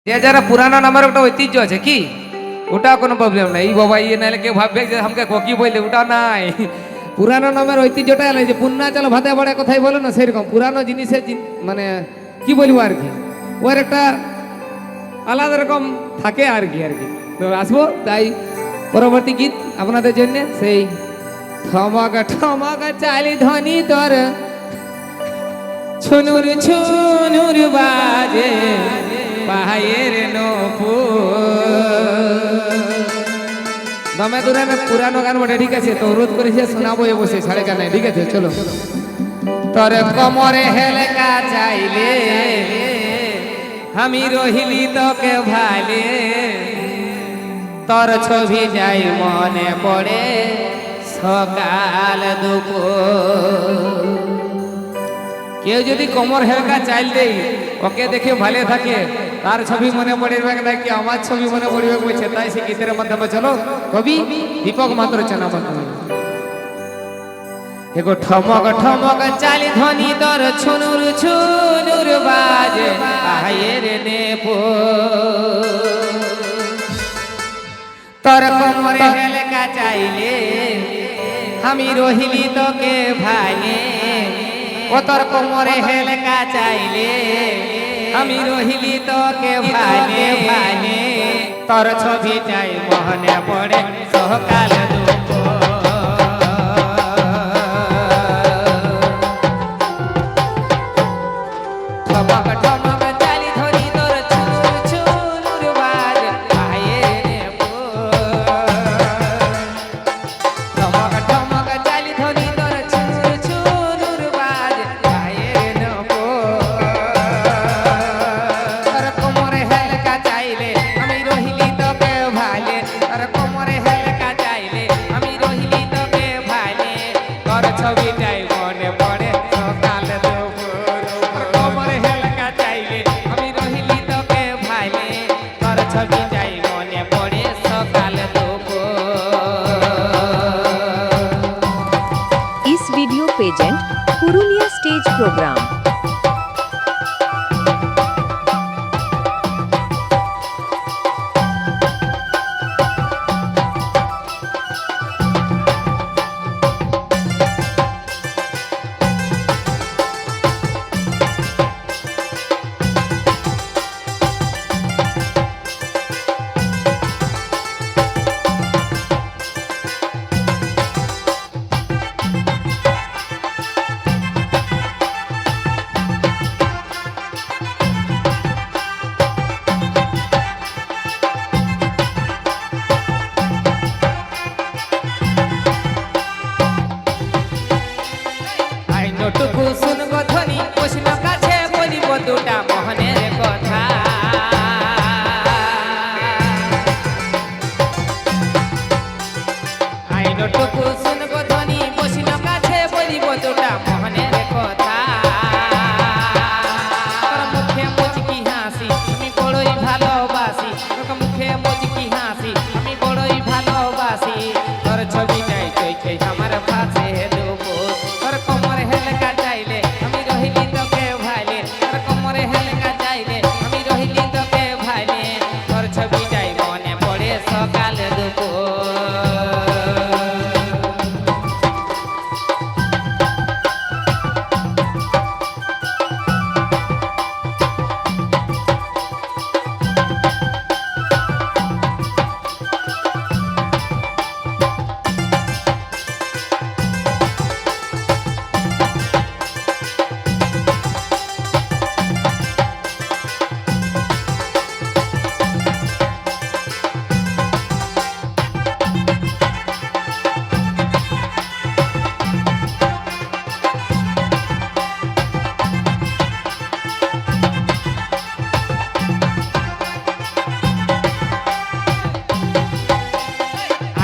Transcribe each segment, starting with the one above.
যে যারা পুরানো নামের একটা ঐতিহ্য আছে কি ওটা কোনো প্রবলেম নাই। এই বাবা ইয়ে নাহলে কেউ ভাববে যে আমাকে কি বললে, ওটা নাই। পুরানো নামের ঐতিহ্যটা এলো যে পুন্না চাল ভাতে বাড়ে কথাই বলো না, সেরকম পুরানো জিনিসের মানে কি বলবো আর কি, ওর একটা আলাদা রকম থাকে আর কি তো আসবো। তাই পরবর্তী গীত আপনাদের জন্য সেই ঠমকা ঠমকা চালি ধ্বনি তোর ছুনুর ছুনুর বাজে পাহায়ের দমে দূরে পুরানো গান বটে, ঠিক আছে? তো অনুরোধ করেছে শোনাবো এ বসে সাড়ে গানে, ঠিক আছে? চলো। তোর কমরে হেলকা চাইলে আমি রহিলি তোকে ভালে, তোর ছবি যাই মনে পড়ে সকাল দুপুর। কেউ যদি কোমর হেলকা চাইল দেই ওকে দেখে ভালো থাকে, তার ছবি মনে পড়বে নাকি আমার ছবি মনে পড়বে বলছে। তাই সে গীতের মাধ্যমে চলো কবি দীপক মাত্র চেনা মাধ্যমে এগো ঠমক ঠমক চালি ধ্বনি তোর ছুনুর ছুনুর বাজে পাহায়ের নেপো, তোর কোমরে হেলকা চাইলে আমি রহিলি তোকে ভালে, ও তোর কোমরে হেলকা চাইলে আমি রহিলি তোকে ভালে ভালে, তোর ছবি চাই মনে পড়ে সকাল দুপুর। ঠমক ঠমক চালি ধ্বনি তোর ছুনুর ছুনুর বাজে পাহায়ের নেপো, ঠমক ঠমক চালি ধ্বনি তোর ছুনুর ছুনুর বাজে পাহায়ের নেপো, তোর কোমরে হেলকা চাইলে আমি রহিলি তোকে ভালে, তোর কোমরে হেলকা চাইলে আমি রহিলি তোকে ভালে, তোর ছবিটাই মনে পড়ে সকাল দুপুর। তোর কোমরে হেলকা চাইলে আমি রহিলি তোকে ভালে, তোর ছবিটাই মনে পড়ে সকাল দুপুর। इस video pageant Purulia stage programme. আইনটুকু শুনব ধ্বনি প্রশ্ন কাছে বলিব দুটা মোহনের কথা, আইনটুকু শুনব ধ্বনি প্রশ্ন কাছে বলিব দুটা মোহনের কথা, তোর মুখে মুচকি হাসি আমি বড়ই ভালোবাসি, তোর মুখে মুচকি হাসি আমি বড়ই ভালোবাসি, তোর ছবিটাই চোখে আমার ভাসে দুপুর। তোর কোমরে হেলকা চাইলে আমি রহিলি তোকে ভালে, তোর কোমরে হেলকা চাইলে আমি রহিলি তোকে ভালে, তোর ছবিটাই মনে পড়ে সকাল দুপুর।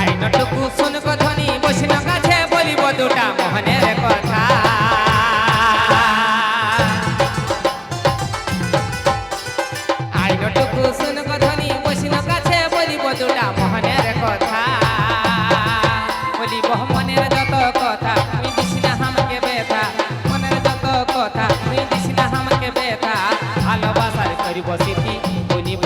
আইনটুকু শুনব ধ্বনি বসিন কাছে বলিব দুটা মোহনের কথা, আইনটুকু শুনব ধ্বনি বসিন কাছে বলিব দুটা মোহনের কথা, বলিব মনের যত কথা তুই দিস না আমাকে ব্যথা, মনের যত কথা তুই দিস না আমাকে ব্যথা, ভালোবাসার করিব স্মৃতি বলিব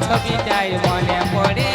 ছবিটাই মনে পড়ে